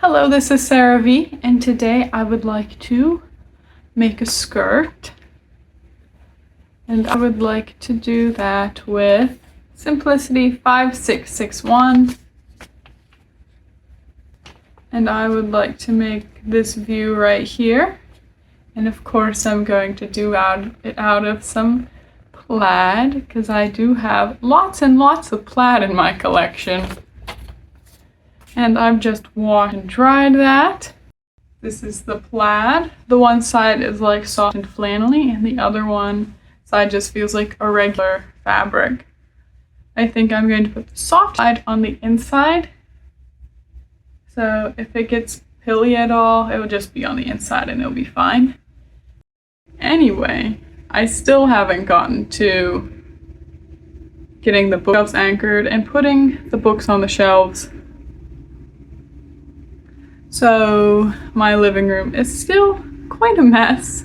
Hello, this is Sarah V, and today I would like to make a skirt. And I would like to do that with Simplicity 5661. And I would like to make this view right here. And of course I'm going to do it out of some plaid, because I do have lots and lots of plaid in my collection. And I've just washed and dried that. This is the plaid. The one side is like soft and flannelly, and the other one side just feels like a regular fabric. I think I'm going to put the soft side on the inside. So if it gets pilly at all, it will just be on the inside and it'll be fine. Anyway, I still haven't gotten to getting the bookshelves anchored and putting the books on the shelves. So my living room is still quite a mess,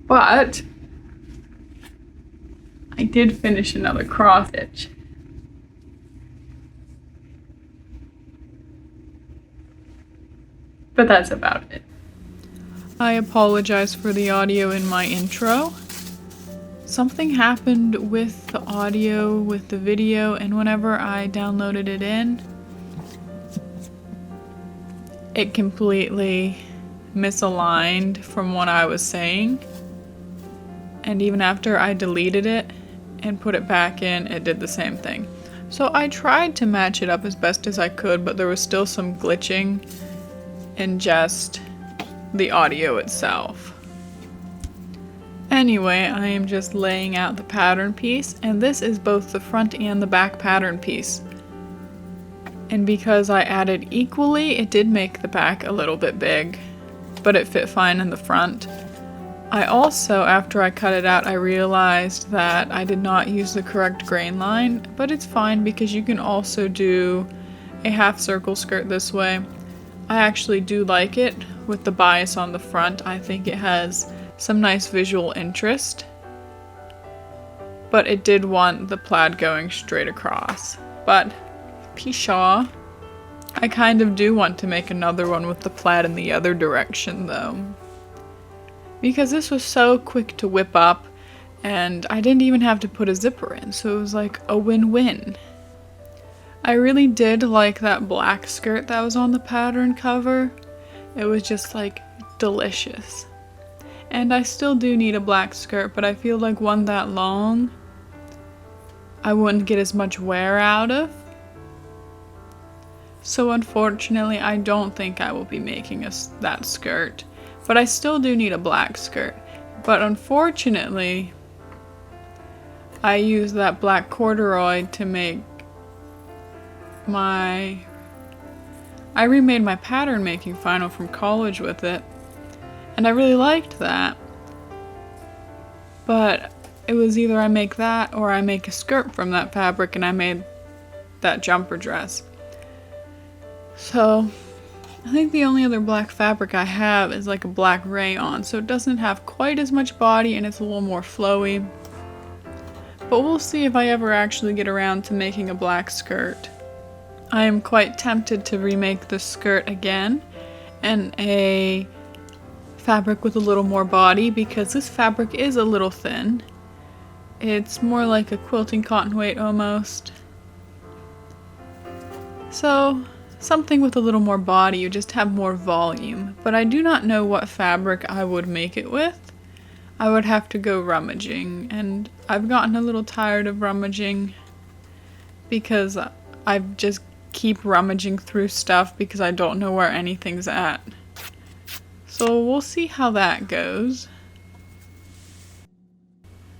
but I did finish another cross stitch. But that's about it. I apologize for the audio in my intro. Something happened with the audio, with the video, and whenever I downloaded it in, it completely misaligned from what I was saying. And even after I deleted it and put it back in, it did the same thing. So I tried to match it up as best as I could, but there was still some glitching in just the audio itself. Anyway, I am just laying out the pattern piece, and this is both the front and the back pattern piece. And because I added equally, it did make the back a little bit big, but it fit fine in the front. I also, after I cut it out, I realized that I did not use the correct grain line, but it's fine because you can also do a half circle skirt this way. I actually do like it with the bias on the front. I think it has some nice visual interest, but it did want the plaid going straight across. But pshaw, I kind of do want to make another one with the plaid in the other direction though, because this was so quick to whip up and I didn't even have to put a zipper in, so it was like a win-win. I really did like that black skirt that was on the pattern cover. It was just like delicious. And I still do need a black skirt, but I feel like one that long I wouldn't get as much wear out of. So unfortunately, I don't think I will be making that skirt, but I still do need a black skirt. But unfortunately, I used that black corduroy to make I remade my pattern making final from college with it, and I really liked that. But it was either I make that or I make a skirt from that fabric, and I made that jumper dress. So I think the only other black fabric I have is like a black rayon, so it doesn't have quite as much body and it's a little more flowy. But we'll see if I ever actually get around to making a black skirt. I am quite tempted to remake this skirt again in a fabric with a little more body, because this fabric is a little thin. It's more like a quilting cotton weight almost. So something with a little more body, you just have more volume. But I do not know what fabric I would make it with. I would have to go rummaging, and I've gotten a little tired of rummaging because I just keep rummaging through stuff because I don't know where anything's at. So we'll see how that goes.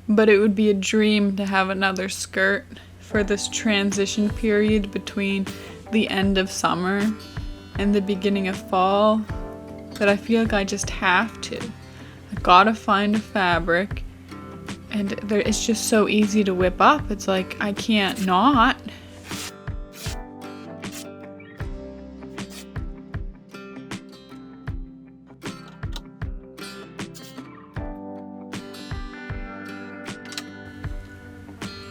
But it would be a dream to have another skirt for this transition period between the end of summer and the beginning of fall, but I feel like I just have to. I gotta find a fabric, and it's just so easy to whip up. It's like I can't not.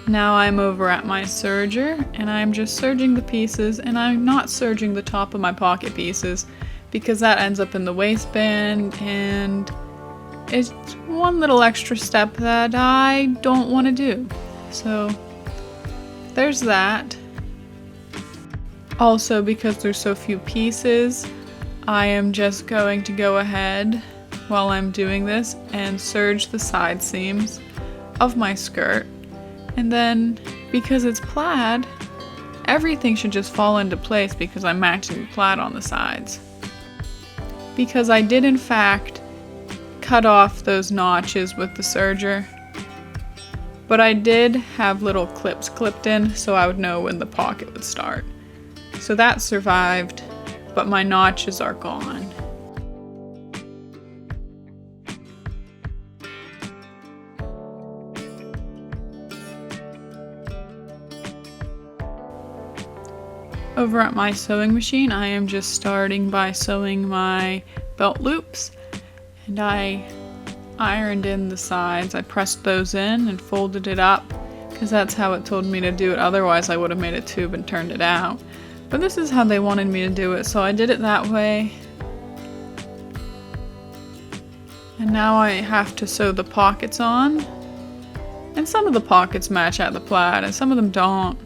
Now I'm over at my serger and I'm just serging the pieces, and I'm not serging the top of my pocket pieces because that ends up in the waistband and it's one little extra step that I don't want to do. So there's that. Also, because there's so few pieces, I am just going to go ahead while I'm doing this and serge the side seams of my skirt. And then, because it's plaid, everything should just fall into place because I'm matching the plaid on the sides. Because I did in fact cut off those notches with the serger, but I did have little clips clipped in so I would know when the pocket would start. So that survived, but my notches are gone. Over at my sewing machine, I am just starting by sewing my belt loops, and I ironed in the sides. I pressed those in and folded it up because that's how it told me to do it. Otherwise I would have made a tube and turned it out. But this is how they wanted me to do it, so I did it that way. And now I have to sew the pockets on. And some of the pockets match at the plaid and some of them don't.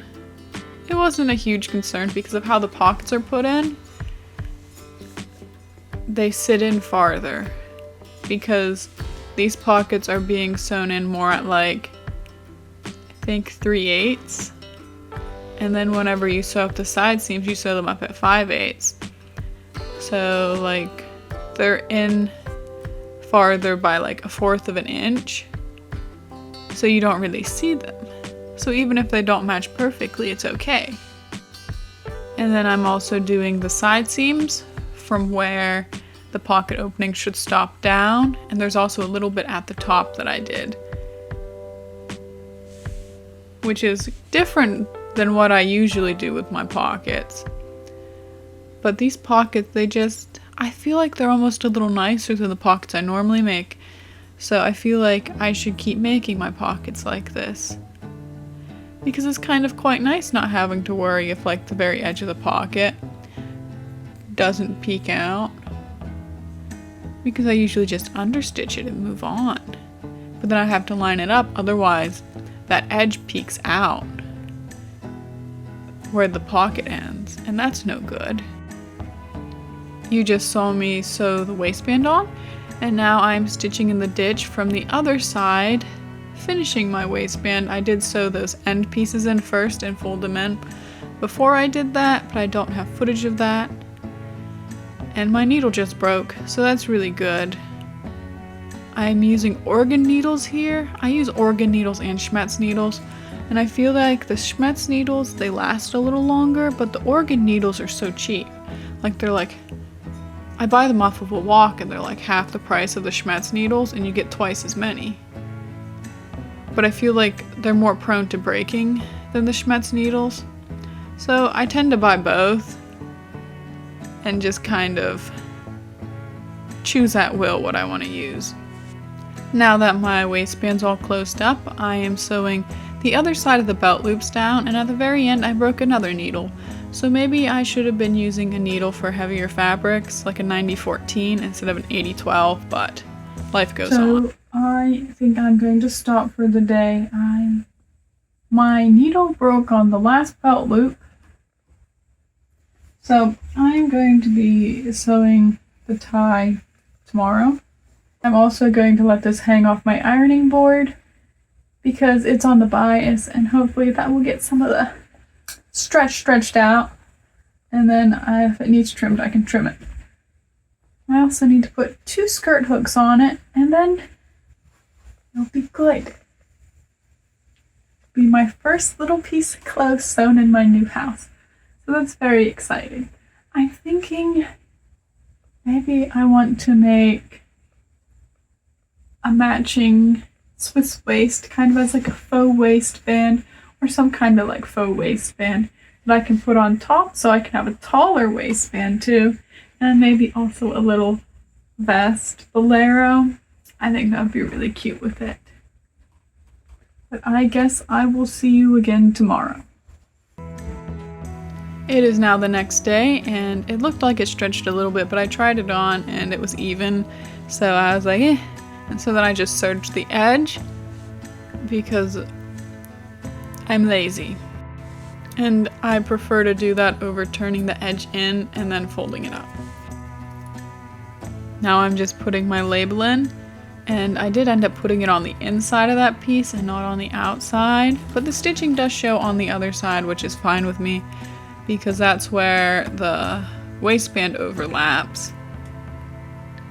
It wasn't a huge concern because of how the pockets are put in. They sit in farther because these pockets are being sewn in more at like, I think 3/8. And then whenever you sew up the side seams, you sew them up at 5/8. So like they're in farther by like 1/4 of an inch. So you don't really see them. So even if they don't match perfectly, it's okay. And then I'm also doing the side seams from where the pocket opening should stop down, and there's also a little bit at the top that I did, which is different than what I usually do with my pockets. But these pockets, I feel like they're almost a little nicer than the pockets I normally make. So I feel like I should keep making my pockets like this. Because it's kind of quite nice not having to worry if like the very edge of the pocket doesn't peek out. Because I usually just understitch it and move on. But then I have to line it up, otherwise that edge peeks out where the pocket ends, and that's no good. You just saw me sew the waistband on, and now I'm stitching in the ditch from the other side, finishing my waistband. I did sew those end pieces in first and fold them in before I did that, but I don't have footage of that. And my needle just broke, so that's really good. I'm using organ needles here. I use organ needles and Schmetz needles, and I feel like the Schmetz needles, they last a little longer, but the organ needles are so cheap. I buy them off of a walk and they're like half the price of the Schmetz needles and you get twice as many. But I feel like they're more prone to breaking than the Schmetz needles. So I tend to buy both and just kind of choose at will what I want to use. Now that my waistband's all closed up, I am sewing the other side of the belt loops down, and at the very end I broke another needle. So maybe I should have been using a needle for heavier fabrics, like a 90-14 instead of an 80-12, but life goes on. So I think I'm going to stop for the day. My needle broke on the last belt loop, so I'm going to be sewing the tie tomorrow. I'm also going to let this hang off my ironing board because it's on the bias, and hopefully that will get some of the stretched out, and then if it needs trimmed, I can trim it. I also need to put 2 skirt hooks on it, and then it'll be good. It'll be my first little piece of clothes sewn in my new house. So that's very exciting. I'm thinking maybe I want to make a matching Swiss waist, kind of as like a faux waistband, or some kind of like faux waistband that I can put on top so I can have a taller waistband too, and maybe also a little vest bolero. I think that would be really cute with it. But I guess I will see you again tomorrow. It is now the next day, and it looked like it stretched a little bit, but I tried it on and it was even. So I was like, eh. And so then I just serged the edge because I'm lazy. And I prefer to do that over turning the edge in and then folding it up. Now I'm just putting my label in, and I did end up putting it on the inside of that piece and not on the outside, but the stitching does show on the other side, which is fine with me because that's where the waistband overlaps,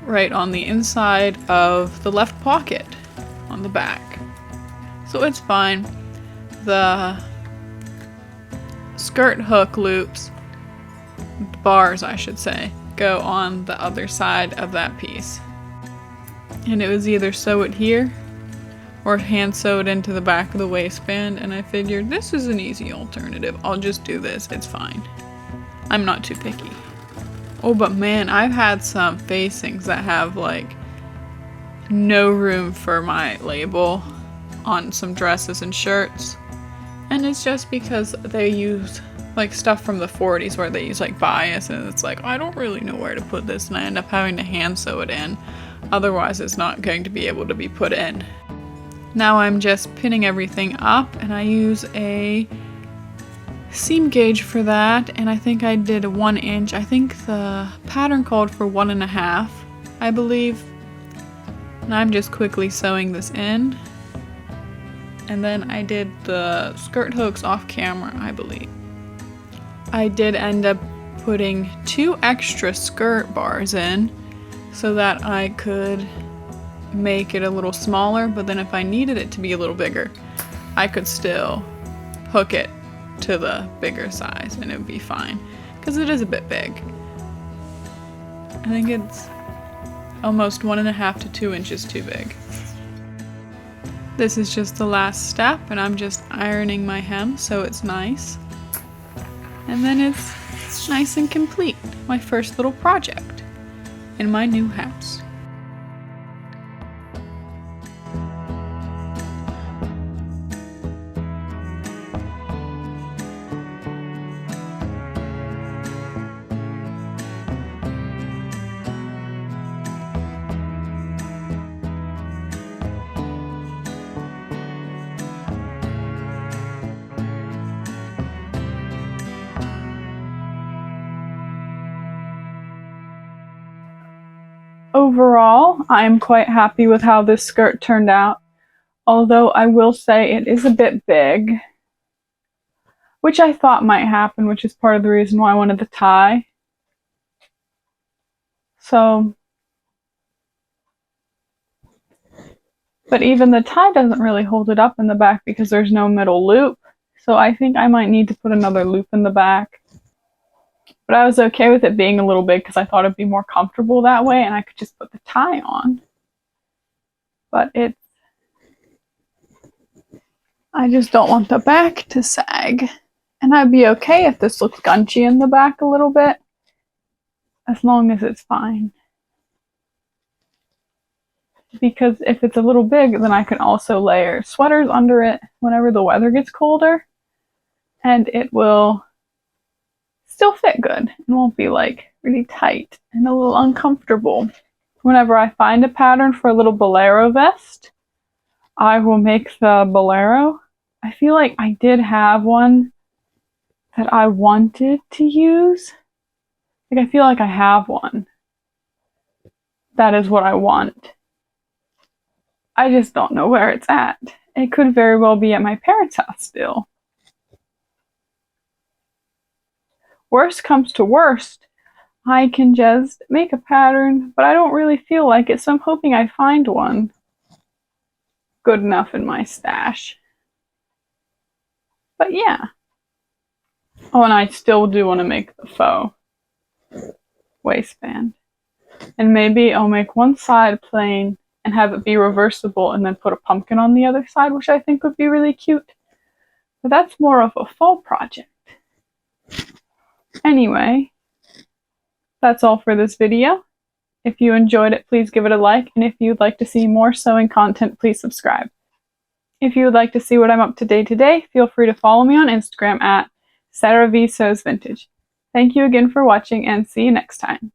right on the inside of the left pocket on the back. So it's fine. The skirt hook loops, bars I should say, go on the other side of that piece. And it was either sew it here or hand sew it into the back of the waistband, and I figured this is an easy alternative. I'll just do this, it's fine. I'm not too picky. Oh, but man, I've had some facings that have like no room for my label on some dresses and shirts. And it's just because they use like stuff from the 40s where they use like bias, and it's like, I don't really know where to put this, and I end up having to hand sew it in. Otherwise it's not going to be able to be put in. Now I'm just pinning everything up, and I use a seam gauge for that, and I think I did a 1 inch. I think the pattern called for 1.5, I believe. And I'm just quickly sewing this in. And then I did the skirt hooks off camera, I believe. I did end up putting 2 extra skirt bars in so that I could make it a little smaller, but then if I needed it to be a little bigger, I could still hook it to the bigger size and it would be fine, because it is a bit big. I think it's almost 1.5 to 2 inches too big. This is just the last step, and I'm just ironing my hem so it's nice. And then it's nice and complete. My first little project in my new house. Overall, I am quite happy with how this skirt turned out, although I will say it is a bit big, which I thought might happen, which is part of the reason why I wanted the tie. So, but even the tie doesn't really hold it up in the back because there's no middle loop, so I think I might need to put another loop in the back. But I was okay with it being a little big because I thought it'd be more comfortable that way and I could just put the tie on. But I just don't want the back to sag. And I'd be okay if this looks gunchy in the back a little bit, as long as it's fine. Because if it's a little big, then I can also layer sweaters under it whenever the weather gets colder, and it will still fit good and won't be like really tight and a little uncomfortable. Whenever I find a pattern for a little bolero vest, I will make the bolero. I feel like I did have one that I wanted to use. Like, I feel like I have one. That is what I want. I just don't know where it's at. It could very well be at my parents' house still. Worst comes to worst, I can just make a pattern, but I don't really feel like it, so I'm hoping I find one good enough in my stash. But yeah. Oh, and I still do want to make the faux waistband. And maybe I'll make one side plain and have it be reversible and then put a pumpkin on the other side, which I think would be really cute. But that's more of a fall project. Anyway, that's all for this video. If you enjoyed it, please give it a like, and if you'd like to see more sewing content, please subscribe. If you would like to see what I'm up to day to day, feel free to follow me on Instagram at Sarah V Sews Vintage. Thank you again for watching and see you next time.